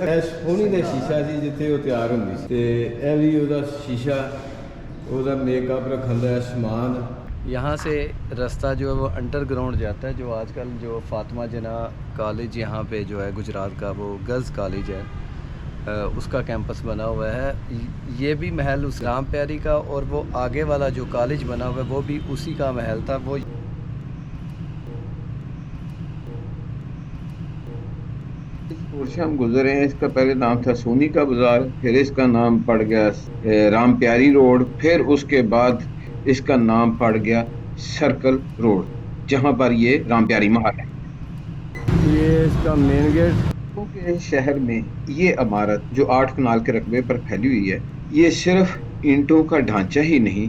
सोनी का शीशा सी जिथे वो तैयार होंगी ते ए भी ओदा शीशा ओदा मेकअप रखन दा समान। यहाँ से रास्ता जो है वो अंडरग्राउंड जाता है, जो आजकल जो फातिमा जना कॉलेज यहाँ पे जो है गुजरात का वो गर्ल्स कॉलेज है, उसका कैंपस बना हुआ है। ये भी महल उस राम प्यारी का, और वो आगे वाला जो कॉलेज बना हुआ है वो भी उसी का महल था। वो से हम गुजरे हैं, इसका पहले नाम था सोनी का बाजार, फिर इसका नाम पड़ गया राम प्यारी रोड, फिर उसके बाद इसका नाम पड़ गया सर्कल रोड, जहां पर ये राम प्यारी महल है। ये इसका मेन गेट। क्योंकि शहर में ये इमारत जो 8 कनाल के रकबे पर फैली हुई है, ये सिर्फ ईंटों का ढांचा ही नहीं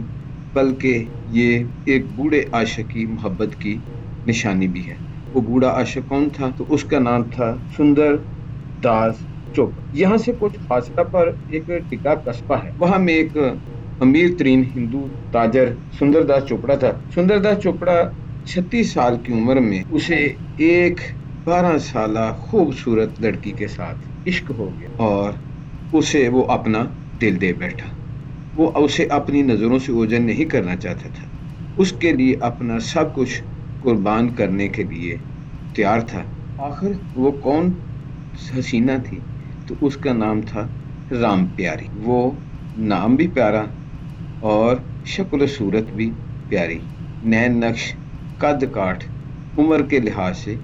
बल्कि ये एक बूढ़े आशिक की मोहब्बत की निशानी भी है। वो बूढ़ा आशिक कौन था? तो उसका नाम था सुंदर दास चोपड़ा। यहाँ से कुछ फासला पर एक टिका कस्बा है, वहां में एक अमीर तरीन हिंदू ताजर सुंदरदास चोपड़ा था। सुंदरदास चोपड़ा 36 साल की उम्र में उसे एक 12 साला खूबसूरत लड़की के साथ इश्क हो गया और उसे वो अपना दिल दे बैठा। वो उसे अपनी नजरों से ओझल नहीं करना चाहता था, उसके लिए अपना सब कुछ कुर्बान करने के लिए तैयार था। आखिर वो कौन हसीना थी? तो उसका नाम था राम प्यारी। वो नाम भी प्यारा और शक्ल सूरत भी प्यारी, नैन नक्श, कद काठ, उम्र के लिहाज से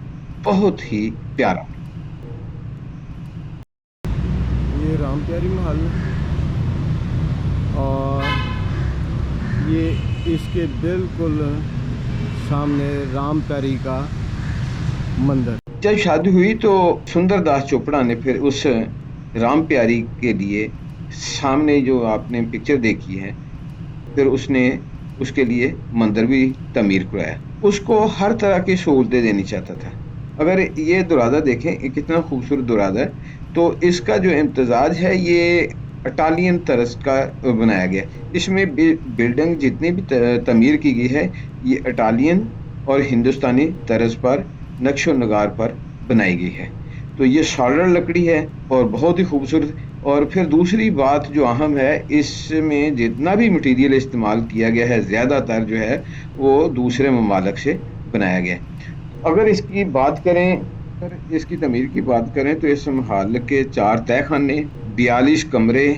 बहुत ही प्यारा। ये राम प्यारी महल और ये इसके बिल्कुल सामने राम प्यारी का मंदिर। जब शादी हुई तो सुंदरदास चोपड़ा ने फिर उस राम प्यारी के लिए सामने जो आपने पिक्चर देखी है, फिर उसने उसके लिए मंदिर भी तमीर कराया। उसको हर तरह की सहूलतें देनी चाहता था। अगर ये दुरादा देखें, ये कितना खूबसूरत दुरादा है। तो इसका जो इम्तजाज है ये इटालियन तर्ज का बनाया गया। इसमें बिल्डिंग जितनी भी तमीर की गई है ये इटालियन और हिंदुस्तानी तर्ज पर नक्शो नगार पर बनाई गई है। तो ये सॉलिड लकड़ी है और बहुत ही खूबसूरत। और फिर दूसरी बात जो अहम है, इसमें जितना भी मटेरियल इस्तेमाल किया गया है ज़्यादातर जो है वो दूसरे ममालिक से बनाया गया है। अगर इसकी बात करें, अगर इसकी तमीर की बात करें तो इस महल के 4 तहखाने, 42 कमरे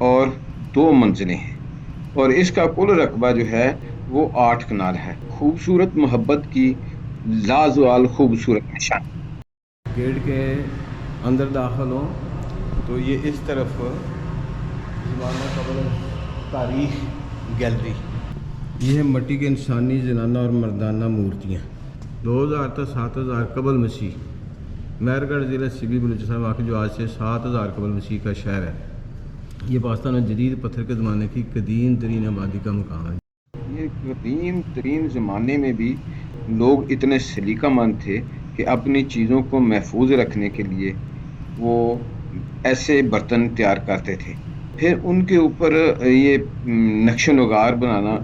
और 2 मंजिलें हैं और इसका कुल रकबा जो है वो 8 कनाल है। खूबसूरत मोहब्बत की लाजवाल खूबसूरत निशान। गेट के अंदर दाखिल हो तो ये इस तरफ ज़माना कबल तारीख गैलरी। ये है मिट्टी के इंसानी, जनाना और मर्दाना मूर्तियाँ। 2000 तक 7000 कबल मसीह महरगढ़ ज़िला सिबी बलूचिस्तान वाक़, जो आज से 7000 कबल मसीह का शहर है। ये पाकिस्तान में जदीद पत्थर के ज़माने की कदीम तरीन आबादी का मकाम है। ये कदीम तरीन ज़माने में भी लोग इतने सलीकामंद थे कि अपनी चीज़ों को महफूज रखने के लिए वो ऐसे बर्तन तैयार करते थे। फिर उनके ऊपर ये नक्श नगार बनाना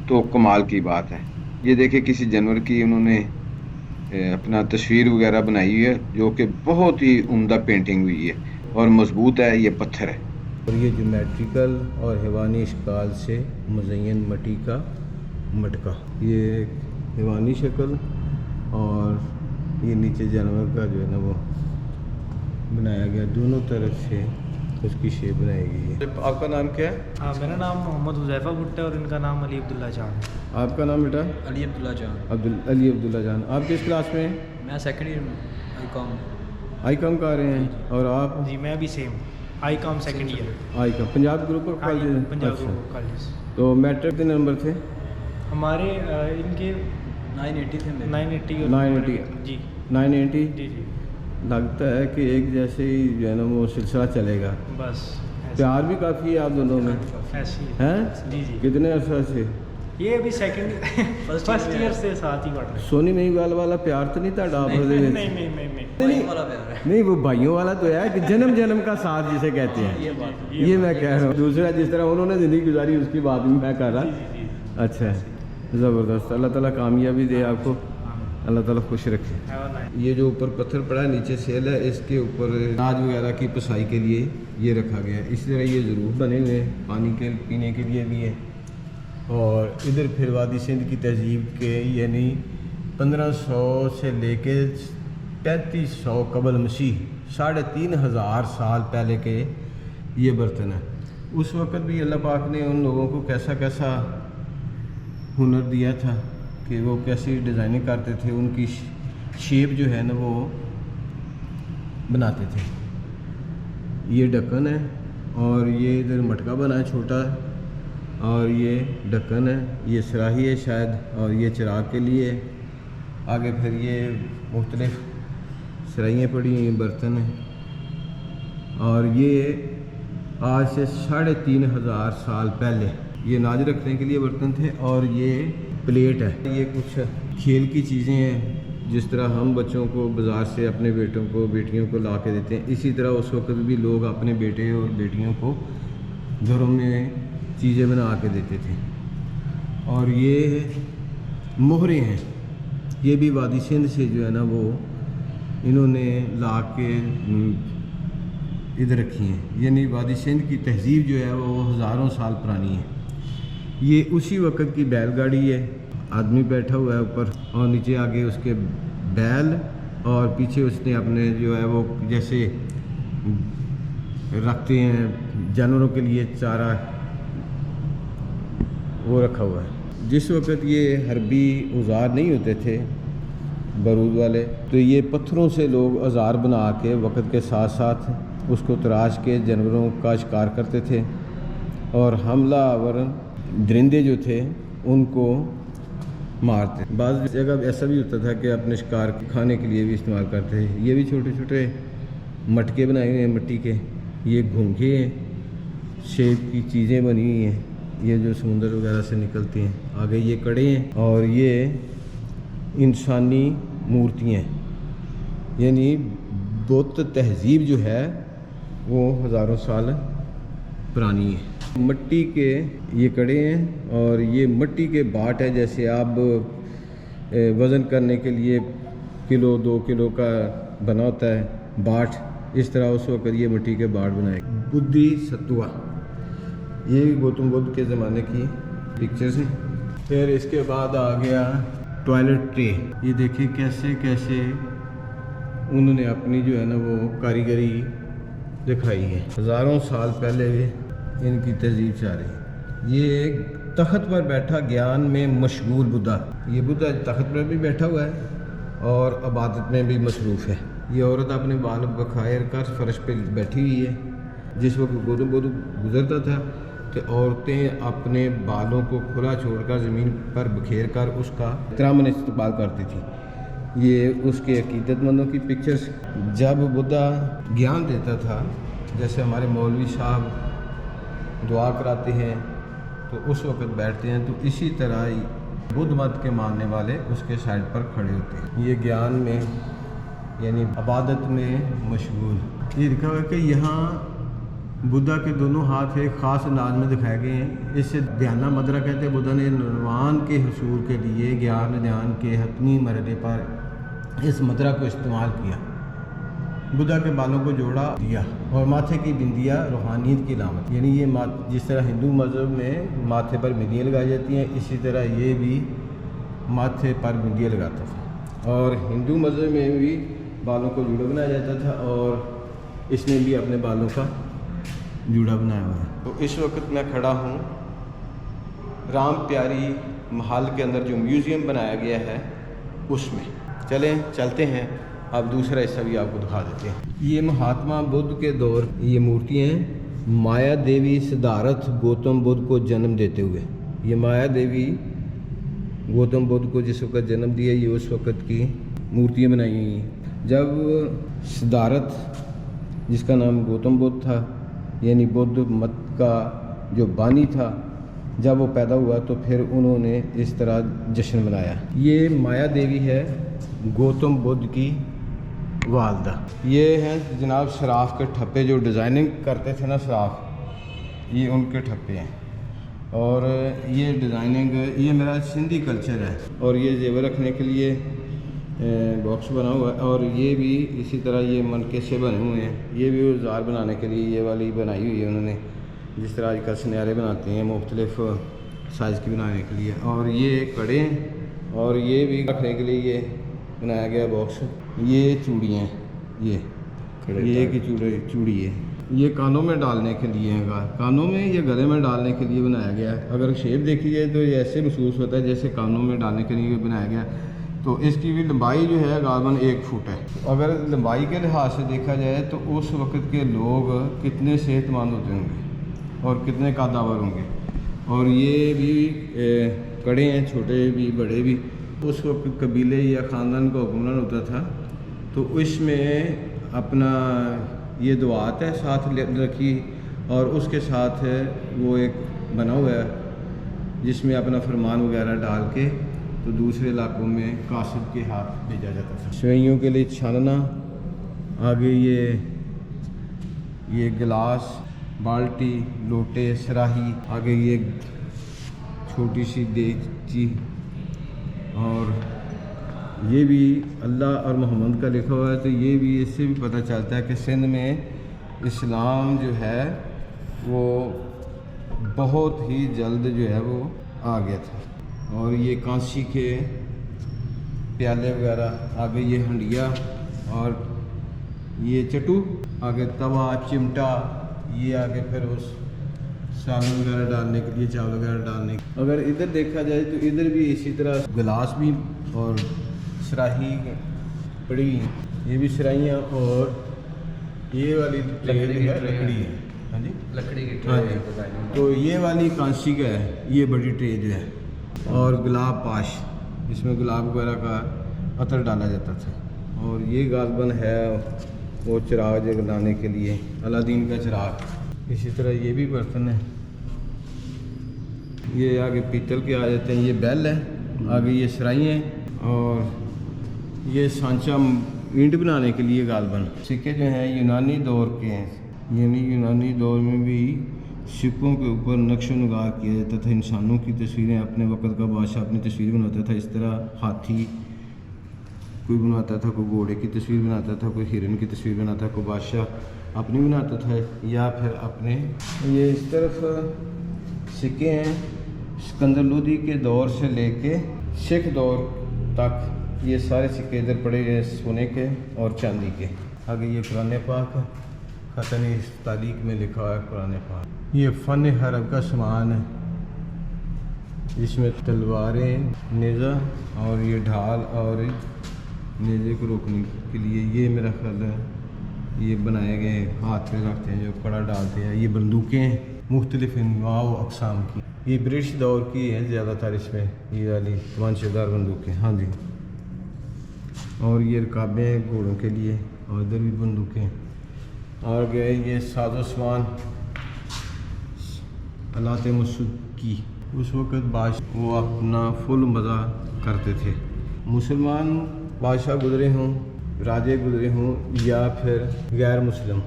तो कमाल की बात है। ये देखिए किसी जानवर की उन्होंने अपना तस्वीर वगैरह बनाई हुई है, जो कि बहुत ही उम्दा पेंटिंग हुई है और मजबूत है। ये पत्थर है और ये ज्योमेट्रिकल और हैवानी इश्काल से मुज़य्यन मिट्टी का मटका। ये हैवानी शक्ल और ये नीचे जानवर का जो है ना वो बनाया गया, दोनों तरफ से उसकी शेप बनाई गई है। आपका नाम क्या है? हाँ, मेरा नाम मोहम्मद हुज़ैफ़ा भुट्टो है और इनका नाम अली अब्दुल्ला जान। आपका नाम बेटा? अली अब्दुल्ला जान। अली अब्दुल्ला जान। आप किस क्लास में हैं? मैं सेकंड ईयर में आईकॉम। आईकॉम कर रहे हैं और आप? जी मैं भी same ICom second year. ICom Punjab group of college? Punjab अच्छा। Group college. तो मैट्रिक कितने नंबर थे हमारे इनके 980 थे मेरे। 980 और 980 जी 980। जी जी लगता है कि एक जैसे ही जो है ना वो सिलसिला चलेगा। बस प्यार भी काफ़ी है आप दोनों में, ऐसे ही हैं? जी जी। कितने अर्सा से? ये अभी सेकंड फर्स्ट ईयर से साथ ही पढ़ रहे हैं। सोनी मेहवाल वाला प्यार तो नहीं था आपस नहीं में? नहीं नहीं नहीं नहीं भाई वाला प्यार है। नहीं, वो भाइयों वाला तो है कि जन्म जन्म का साथ जिसे कहते हैं, ये बात ये मैं कह रहा हूँ। दूसरा जिस तरह उन्होंने ज़िंदगी गुजारी उसकी बात भी मैं कर रहा। अच्छा है, ज़बरदस्त। अल्लाह ताला कामयाबी दे आपको। अल्लाह ताला खुश रखे। ये जो ऊपर पत्थर पड़ा है नीचे सेल है, इसके ऊपर अनाज वगैरह की पिसाई के लिए ये रखा गया है। इसी तरह ये ज़रूर बने हुए हैं, पानी के पीने के लिए भी है। और इधर फिर वादी सिंध की तहजीब के यानी 1500 से लेके 3500 कबल मसीह 3500 साल पहले के ये बर्तन है। उस वक़्त भी अल्लाह पाक ने उन लोगों को कैसा कैसा हुनर दिया था कि वो कैसी डिज़ाइनिंग करते थे, उनकी शेप जो है ना वो बनाते थे। ये ढक्कन है और ये इधर मटका बना है छोटा, और ये ढक्कन है, ये सराही है शायद, और ये चिराग के लिए। आगे फिर ये मुख्तलिफ सराहियाँ पड़ी हैं, बर्तन हैं। और ये आज से 3500 साल पहले ये अनाज रखने के लिए बर्तन थे। और ये प्लेट है, ये कुछ खेल की चीज़ें हैं, जिस तरह हम बच्चों को बाज़ार से अपने बेटों को बेटियों को ला के देते हैं, इसी तरह उस वक्त भी लोग अपने बेटे और बेटियों को घरों में चीज़ें बना के देते थे। और ये मोहरें हैं, ये भी वादी सिंध से जो है ना वो इन्होंने ला के इधर रखी हैं। यानी वादी सिंध की तहजीब जो है वो हज़ारों साल पुरानी है। ये उसी वक़्त की बैलगाड़ी है, आदमी बैठा हुआ है ऊपर और नीचे आगे उसके बैल, और पीछे उसने अपने जो है वो जैसे रखते हैं जानवरों के लिए चारा, वो रखा हुआ है। जिस वक़्त ये हरबी औज़ार नहीं होते थे बारूद वाले, तो ये पत्थरों से लोग औज़ार बना के वक़्त के साथ साथ उसको तराश के जानवरों का शिकार करते थे। और हमलावर दरिंदे जो थे उनको मारते। बाज़ जगह ऐसा भी होता था कि अपने शिकार खाने के लिए भी इस्तेमाल करते थे। ये भी छोटे छोटे मटके बनाए हुए हैं मिट्टी के, ये घोंघे शेप की चीज़ें बनी हुई हैं, ये जो समुंदर वगैरह से निकलती हैं। आगे ये कड़े हैं और ये इंसानी मूर्तियाँ, यानी बुत तहजीब जो है वो हज़ारों साल पुरानी है। मिट्टी के ये कड़े हैं और ये मिट्टी के बाट है। जैसे आप वज़न करने के लिए किलो 2 किलो का बना होता है बाट, इस तरह उस वक्त ये मिट्टी के बाट बनाए। बुद्धि सत्वा, ये गौतम बुद्ध के ज़माने की पिक्चर्स हैं। फिर इसके बाद आ गया टॉयलेट ट्रे। ये देखिए कैसे कैसे उन्होंने अपनी जो है ना वो कारीगरी दिखाई है। हज़ारों साल पहले इनकी तहजीब चाह रही। ये तख्त पर बैठा ज्ञान में मशगूल बुद्धा, ये बुद्धा तख्त पर भी बैठा हुआ है और इबादत में भी मसरूफ़ है। ये औरत अपने बाल बखायर कर फर्श पे बैठी हुई है। जिस वक्त गौतम बुद्ध गुजरता था तो औरतें अपने बालों को खुला छोड़कर ज़मीन पर बखेर कर उसका एहतराम इस्तेमाल करती थी। ये उसके अकीदतमंदों की पिक्चर्स। जब बुद्धा ज्ञान देता था, जैसे हमारे मौलवी साहब दुआ कराते हैं तो उस वक़्त बैठते हैं, तो इसी तरह ही बुद्ध मत के मानने वाले उसके साइड पर खड़े होते हैं। ये ज्ञान में यानी इबादत में मशगूल। ये लिखा हुआ है कि यहाँ बुद्धा के दोनों हाथ एक ख़ास अंदाज में दिखाए गए हैं। इससे ध्याना मदरा कहते हैं। बुद्धा ने निर्वाण के हुसूल के लिए ज्ञान ध्यान के हतमी मरहले पर इस मदरा को इस्तेमाल किया। बुद्धा के बालों को जोड़ा दिया और माथे की बिंदियाँ रूहानियत की अलामत। यानी ये जिस तरह हिंदू मज़हब में माथे पर बिंदियाँ लगाई जाती हैं, इसी तरह ये भी माथे पर बिंदियाँ लगाता था। और हिंदू मज़हब में भी बालों को जूड़ा बनाया जाता था और इसने भी अपने बालों का जूड़ा बनाया हुआ है। तो इस वक्त मैं खड़ा हूँ राम प्यारी महल के अंदर जो म्यूज़ियम बनाया गया है उसमें। चलते हैं, अब दूसरा हिस्सा भी आपको दिखा देते हैं। ये महात्मा बुद्ध के दौर ये मूर्तियाँ हैं। माया देवी सिद्धार्थ गौतम बुद्ध को जन्म देते हुए, ये माया देवी गौतम बुद्ध को जिस वक्त जन्म दिया, ये उस वक़्त की मूर्तियाँ बनाई हुई हैं। जब सिद्धार्थ जिसका नाम गौतम बुद्ध था, यानी बुद्ध मत का जो बानी था, जब वो पैदा हुआ तो फिर उन्होंने इस तरह जश्न मनाया। ये माया देवी है गौतम बुद्ध की वालदा। ये हैं जनाब शराफ के ठप्पे, जो डिज़ाइनिंग करते थे ना शराफ, ये उनके ठप्पे हैं। और ये डिज़ाइनिंग ये मेरा सिंधी कल्चर है। और ये जेवर रखने के लिए बॉक्स बना हुआ है। और ये भी इसी तरह ये मनके से बने हुए हैं। ये भी औजार बनाने के लिए ये वाली बनाई हुई है उन्होंने, जिस तरह आजकल सुनहरे बनाते हैं मुख्तलिफ साइज़ की बनाने के लिए। और ये कड़े हैं और ये भी रखने के लिए ये बनाया गया बॉक्स। ये चूड़ियाँ हैं, ये की चूड़ी है, ये कानों में डालने के लिए है, कानों में या गले में डालने के लिए बनाया गया है। अगर शेप देखी जाए तो ये ऐसे महसूस होता है जैसे कानों में डालने के लिए बनाया गया। तो इसकी भी लंबाई जो है गालबन 1 फुट है। अगर लंबाई के लिहाज से देखा जाए तो उस वक़्त के लोग कितने सेहतमंद होते होंगे और कितने कादावर होंगे। और ये भी कड़े हैं, छोटे भी बड़े भी। उस वक्त कबीले या ख़ानदान का हुक्मरान होता था तो इसमें अपना ये दुआत है साथ रखी और उसके साथ वो एक बना हुआ है जिसमें अपना फरमान वगैरह डाल के तो दूसरे इलाकों में कासिद के हाथ भेजा जाता था। सवैयों के लिए छानना, आगे ये गिलास, बाल्टी, लोटे, सराही, आगे ये छोटी सी देगची। और ये भी अल्लाह और मोहम्मद का लिखा हुआ है तो ये भी इससे भी पता चलता है कि सिंध में इस्लाम जो है वो बहुत ही जल्द जो है वो आ गया था। और ये कांसी के प्याले वगैरह, आगे ये हंडिया और ये चटू, आगे तवा, चिमटा, ये आगे फिर उस सालन वगैरह डालने के लिए, चावल वगैरह डालने। अगर इधर देखा जाए तो इधर भी इसी तरह गिलास भी और सराही पड़ी, ये भी सराहियाँ। और ये वाली ट्रे है लकड़ी है, हाँ जी लकड़ी की हाँ जी। तो ये वाली कांसी का है, ये बड़ी ट्रे जो है। और गुलाब पाश, इसमें गुलाब वगैरह का अतर डाला जाता था। और ये गालबन है वो चिराग जलाने के लिए, अलादीन का चिराग। इसी तरह ये भी बर्तन है, ये आगे पीतल के आ जाते हैं। ये बैल है, आगे ये सराइयाँ हैं और ये सांचा ईंट बनाने के लिए गालबन। सिक्के जो हैं यूनानी दौर के हैं, यानी यूनानी दौर में भी सिक्कों के ऊपर नक्श नगार किया जाता था। इंसानों की तस्वीरें, अपने वक़्त का बादशाह अपनी तस्वीर बनाता था। इस तरह हाथी कोई बनाता था, कोई घोड़े की तस्वीर बनाता था, कोई हिरन की तस्वीर बनाता था, कोई बादशाह अपनी बनाता था या फिर अपने। ये इस तरफ सिक्के हैं सिकंदर लोदी के दौर से लेके सिख दौर तक, ये सारे सिक्के इधर पड़े हैं सोने के और चांदी के। आगे ये कुरान पाक, खतन तारीख में लिखा है कुरान पाक। ये फ़न हरब का सामान है, इसमें तलवारें, नेज़ा और ये ढाल और नेज़े को रोकने के लिए ये मेरा ख्याल है ये बनाए गए हाथ पे रखते हैं जो कड़ा डालते हैं। ये बंदूकें हैं मुख्तलिफ अनवा व अक़साम की, ये ब्रिटिश दौर की है ज़्यादातर, इसमें ये वाली कमांचेदार बंदूकें, हाँ जी। और ये रकाबें घोड़ों के लिए और इधर भी बंदूकें। और गए ये साजो सामान अलाते मसूद की, उस वक़्त बादशाह वो अपना फुल मज़ा करते थे। मुसलमान बादशाह गुज़रे हों, राजे गुज़रे हों या फिर गैर मुस्लिम,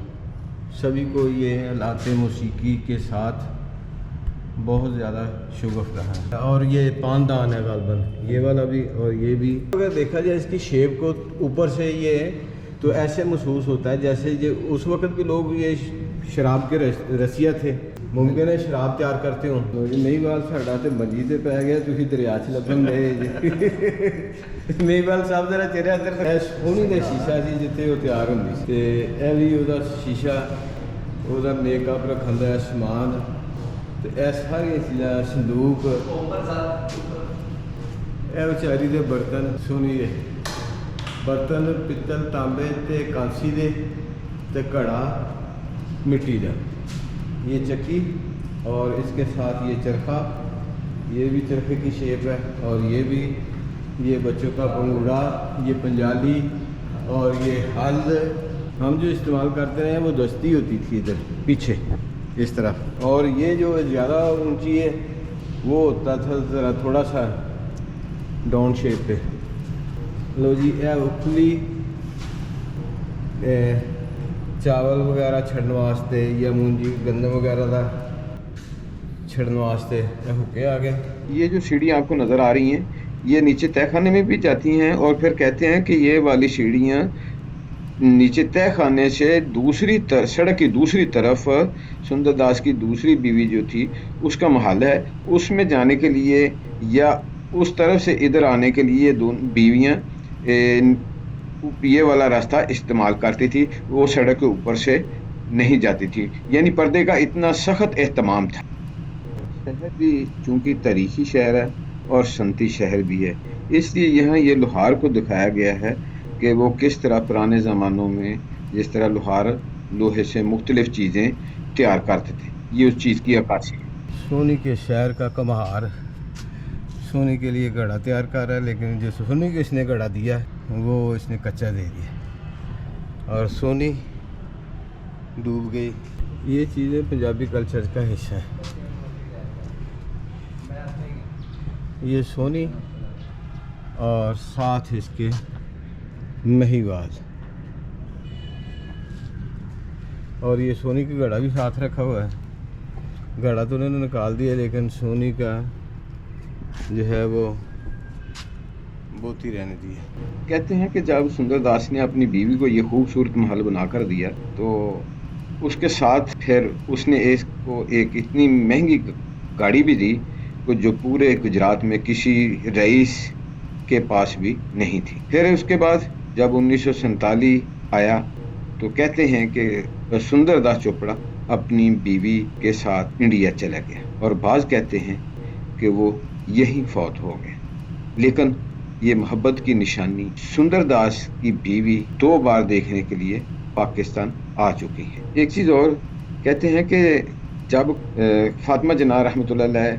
सभी को ये अलाते मौसीकी के साथ बहुत ज़्यादा शुगफ रहा है। और ये पानदान है गालबन, ये वाला भी और ये भी। अगर देखा जाए इसकी शेप को ऊपर से ये तो ऐसे महसूस होता है जैसे ये उस वक़्त भी लोग ये शराब के रसिया थे, मुमकिन है शराब तैयार करते हो। मेहीवाल साढ़ा तो मंजी से पै गया, तुम दरिया च लभन मेहीवाल साहब जरा चेहरा अंदर सोहनी का शीशा सी जिथे वो तैयार होंगी सी, ते यह भी वह शीशा, वह मेकअप रखने का समान, तो यह सारिया चीज़ां, संदूक, यह बेचारी के बर्तन सोहनी है, बर्तन पित्तल, तांबे ते कांसी दे ते घड़ा मिट्टी का। ये चक्की और इसके साथ ये चरखा, ये भी चरखे की शेप है। और ये भी ये बच्चों का पंगूड़ा, ये पंजाली और ये हल हम जो इस्तेमाल करते रहे वो दस्ती होती थी इधर पीछे इस तरफ। और ये जो ज़्यादा ऊंची है वो होता था ज़रा थोड़ा सा डाउन शेप पे। लो जी यह उखली चावल वगैरह छड़न वास्ते या मूंजी गंदम वगैरह का छड़न वास्ते हुक्के आ गए। ये जो सीढ़ी आपको नज़र आ रही हैं ये नीचे तहखाने में भी जाती हैं और फिर कहते हैं कि ये वाली सीढ़ियाँ नीचे तहखाने से सड़क की दूसरी तरफ सुंदरदास की दूसरी बीवी जो थी उसका महल है, उसमें जाने के लिए या उस तरफ से इधर आने के लिए दोनों बीवियाँ ये वाला रास्ता इस्तेमाल करती थी, वो सड़क के ऊपर से नहीं जाती थी। यानी पर्दे का इतना सख्त एहतमाम था। शहर भी चूँकि तारीखी शहर है और सनती शहर भी है, इसलिए यहाँ ये लोहार को दिखाया गया है कि वो किस तरह पुराने ज़मानों में जिस तरह लोहे से मुख्तलिफ़ चीज़ें तैयार करते थे, ये उस चीज़ की अक्कासी है। सोनी के शहर का कमहार सोनी के लिए घड़ा तैयार कर रहा है, लेकिन जो सोनी को इसने घड़ा दिया वो इसने कच्चा दे दिया और सोनी डूब गई। ये चीज़ें पंजाबी कल्चर का हिस्सा है। ये सोनी और साथ इसके महिवाल, और ये सोनी का घड़ा भी साथ रखा हुआ है। घड़ा तो उन्होंने निकाल दिया, लेकिन सोनी का जो है वो बोती रहने दी है। कहते हैं कि जब सुंदरदास ने अपनी बीवी को ये खूबसूरत महल बना कर दिया तो उसके साथ फिर उसने इसको एक इतनी महंगी गाड़ी भी दी जो पूरे गुजरात में किसी रईस के पास भी नहीं थी। फिर उसके बाद जब 1947 आया तो कहते हैं कि सुंदरदास चोपड़ा अपनी बीवी के साथ इंडिया चला गया और बाज़ कहते हैं कि वो यहीं फौत हो गए। लेकिन ये मोहब्बत की निशानी सुंदरदास की बीवी 2 बार देखने के लिए पाकिस्तान आ चुकी है। एक चीज़ और कहते हैं कि जब फातिमा जना रहमतुल्लाह अलैह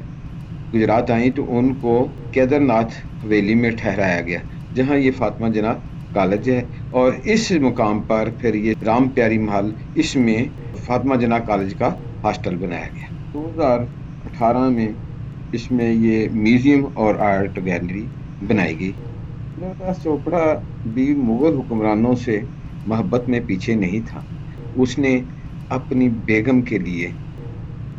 गुजरात आई तो उनको केदारनाथ हवेली में ठहराया गया, जहाँ ये फातिमा जना कॉलेज है, और इस मुकाम पर फिर ये राम प्यारी महल, इसमें फातिमा जना कॉलेज का हॉस्टल बनाया गया। 2018 में इसमें ये म्यूज़ियम और आर्ट गैलरी बनाई गई। सुंदरदास चोपड़ा भी मुग़ल हुक्मरानों से मोहब्बत में पीछे नहीं था। उसने अपनी बेगम के लिए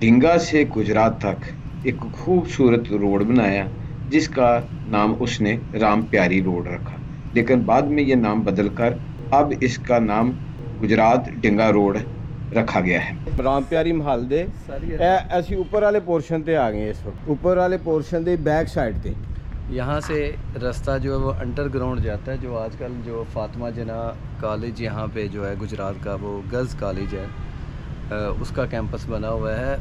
ढिंगा से गुजरात तक एक खूबसूरत रोड बनाया जिसका नाम उसने राम प्यारी रोड रखा, लेकिन बाद में ये नाम बदलकर अब इसका नाम गुजरात ढिंगा रोड रखा गया है। राम प्यारी महल दे ਅਸੀਂ ऊपर वाले पोर्शन ते आ गए। इस वक्त ऊपर वाले पोर्शन दे बैक साइड ते यहाँ से रास्ता जो है वो अंडरग्राउंड जाता है। जो आजकल जो फातिमा जना कॉलेज यहाँ पे जो है गुजरात का, वो गर्ल्स कॉलेज है, उसका कैंपस बना हुआ है।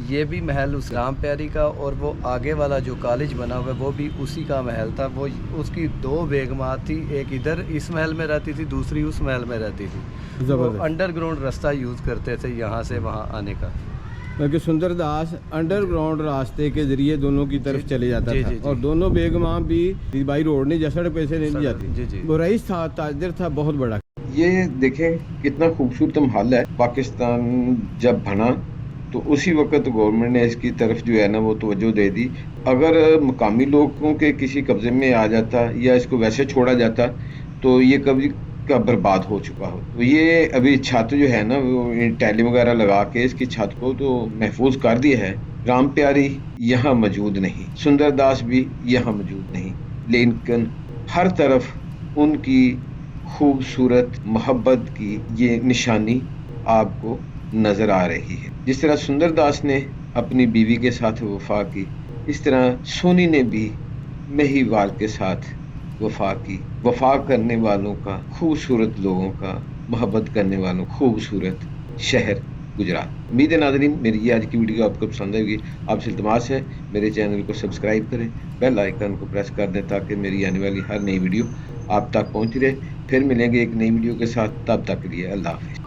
ये भी महल उस राम प्यारी का, और वो आगे वाला जो कॉलेज बना हुआ है वो भी उसी का महल था। वो उसकी 2 बेगमात थी, एक इधर इस महल में रहती थी, दूसरी उस महल में रहती थी। वो अंडरग्राउंड रास्ता यूज़ करते थे यहाँ से वहाँ आने का, क्योंकि सुंदरदास अंडरग्राउंड रास्ते के जरिए दोनों की तरफ चले जाता था। और दोनों बेगमां भी बाई रोड नहीं, जैसा पैसे नहीं जाती। वो रईस था, ताजर था बहुत बड़ा। ये देखें कितना खूबसूरत महल है। पाकिस्तान जब बना तो उसी वक्त गवर्नमेंट ने इसकी तरफ जो है ना वो तवज्जो दे दी। अगर मुकामी लोगों के किसी कब्जे में आ जाता या इसको वैसे छोड़ा जाता तो ये कभी का बर्बाद हो चुका हो। तो ये अभी छत जो है ना वो टैली वगैरह लगा के इसकी छत को तो महफूज कर दिया है। राम प्यारी यहाँ मौजूद नहीं, सुंदरदास भी यहाँ मौजूद नहीं, लेकिन हर तरफ उनकी खूबसूरत मोहब्बत की ये निशानी आपको नज़र आ रही है। जिस तरह सुंदरदास ने अपनी बीवी के साथ वफा की, इस तरह सोनी ने भी महिवाल के साथ वफा की। वफा करने वालों का, खूबसूरत लोगों का, मोहब्बत करने वालों खूबसूरत शहर गुजरात। उम्मीद है नाज़रीन मेरी ये आज की वीडियो आपको पसंद आएगी। आपसे इल्तमास है मेरे चैनल को सब्सक्राइब करें, बेल आइकन को प्रेस कर दें ताकि मेरी आने वाली हर नई वीडियो आप तक पहुंच रहे। फिर मिलेंगे एक नई वीडियो के साथ, तब तक के लिए अल्लाह हाफ़िज़।